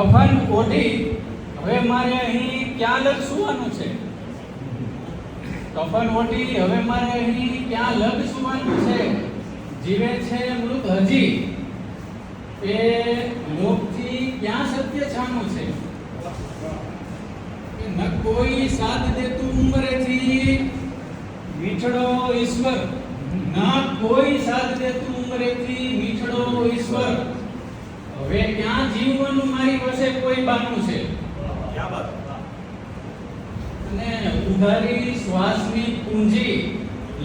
કફન ઓઢી હવે મારે અહીં ક્યાં લગ સુવાનું છે? કફન ઓઢી હવે મારે અહીં ક્યાં લગ સુવાનું છે? જીવે છે મૃત હજી એ લોકથી ક્યાં સત્ય છાનું છે? ન કોઈ સાથ દેતું ઉંમરેથી મીઠડો ઈશ્વર, ના કોઈ સાથ દેતું ઉંમરેથી મીઠડો ઈશ્વર, હવે ક્યાં જીવવાનું મારી પાસે કોઈ બાનું છે? અને ઉધારી શ્વાસની પૂંજી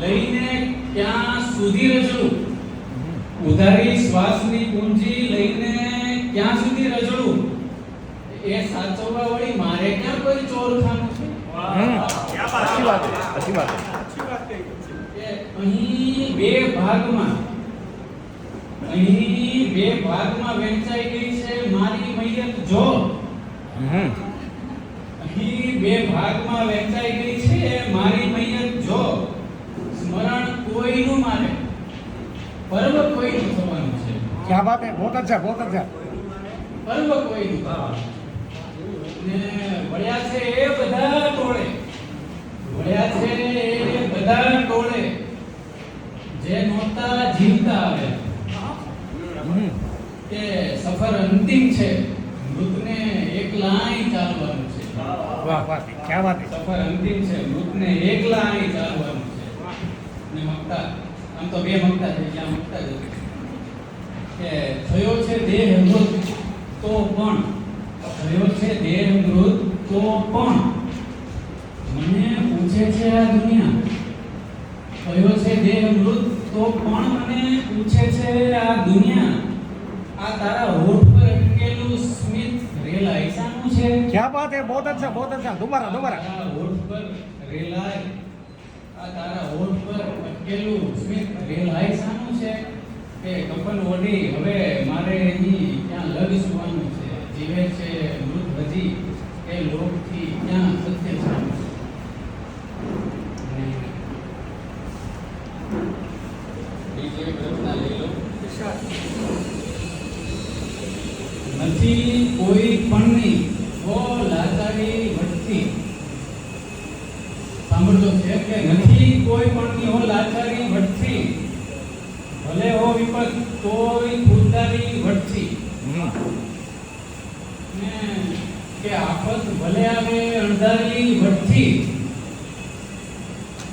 લઈને ક્યાં સુધી રજળું? ઉધારી શ્વાસની પૂંજી લઈને ક્યાં સુધી રજળું? એ સાચવવા વળી મારે ક્યાં કોઈ ચોરખાનું છે? अच्छी बात है, अच्छी बात है। અહીં બે ભાગમાં વહેંચાઈ ગઈ છે મારી મૈયત જો. અહીં બે ભાગમાં વહેંચાઈ ગઈ છે મારી મૈયત જો. સ્મરણ કોઈનું મારે પર્વ કોઈનું થવાનું છે. क्या बात है, बहुत अच्छा, बहुत अच्छा। પર્વ કોઈનું. ને વળ્યા છે એ બધા ટોળે, વળ્યા છે એ બધા ટોળે જે નોતા જીવતા આવે કે સફર અંતિમ છે, મૃતને એકલાય ચાલવાનું છે. वाह वाह, क्या बात है। સફર અંતિમ છે, મૃતને એકલાય ચાલવાનું છે. ને મકતા આમ તો બે મકતા છે, જ્યાં મકતા જ કે થયો છે દેહ મૃત તો પણ, થયો છે દેહ મૃત તો પણ મને પૂછે છે આ દુનિયા. થયો છે દેહ મૃત તો પણ મને પૂછે છે આ દુનિયા, આ તારા હોઠ પર અટકેલું સ્મિત રેલાય શાનું છે? क्या बात है, बहुत अच्छा, बहुत अच्छा। दोबारा दोबारा। તારા હોઠ પર રેલાય, આ તારા હોઠ પર અટકેલું સ્મિત રેલાય શાનું છે? કે કફન ઓઢી હવે મારે અહીં ક્યાં લગ સુવાનું છે? જીવે છે મૃત હજી એ લોકથી ક્યાં સત્ય છાનું છે? બીજી એક રચના લઈ લો. નથી કોઈ પણની ઓ લાચારી વટતી. સાંભળજો છે કે નથી કોઈ પણની ઓ લાચારી વટતી, ભલે હો વિપત તોય ખુદદારી વટતી. ને કે આફત ભલે આવે અણધારી વટતી,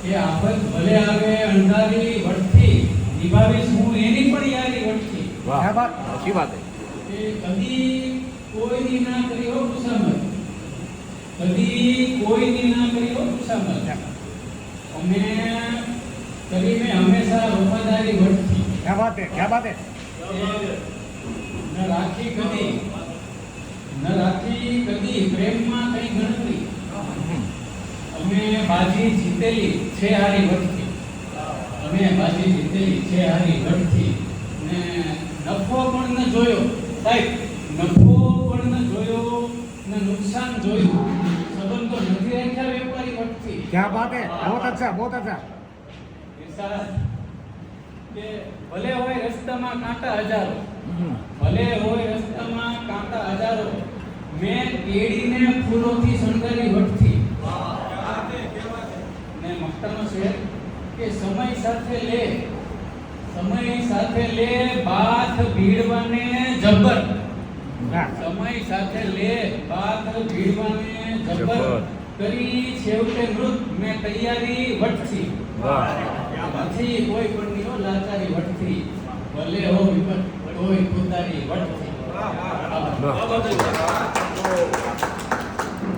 કે આફત ભલે આવે અણધારી વટતી, નિભાવીશ હું એની પણ યારી વટતી. वाह, क्या बात, अच्छी बात है। કે કદી કોઈની ના કરી હો ખુશામત, કદી કોઈની ના કરી હો ખુશામત, અમે કરીને હંમેશા વફાદારી વટતી. क्या बात है, क्या बात है। ન રાખી કદી પ્રેમમાં કઈ ગણતરી, અમે બાજી જીતેલી છે હારી વટતી, અમે બાજી જીતેલી છે હારી વટતી. ને નફો પણ ન જોયો સાહેબ, નફો પણ ન જોયો ને નુકસાન જોયું, સંબંધો નથી રાખ્યા વેપારી વટતી. क्या बात है, बहुत अच्छा, बहुत अच्छा। કે ભલે હોય રસ્તામાં કાંટા હજારો, ભલે હોય રસ્તામાં કાંટા હજારો, મેં કેડીને ફૂલોથી શણગારી વટતી. ને મક્તાનો શેર કે સમય સાથે લે બાથ ભીડવાને જબર, સમય સાથે લે બાથ ભીડવાને જબર, કરી છેવટે મૃત મેં તૈયારી વટતી. નથી કોઈ પણની ઓ લાચારી વટતી, ભલે હો વિપત તોય ખુદદારી વટતી.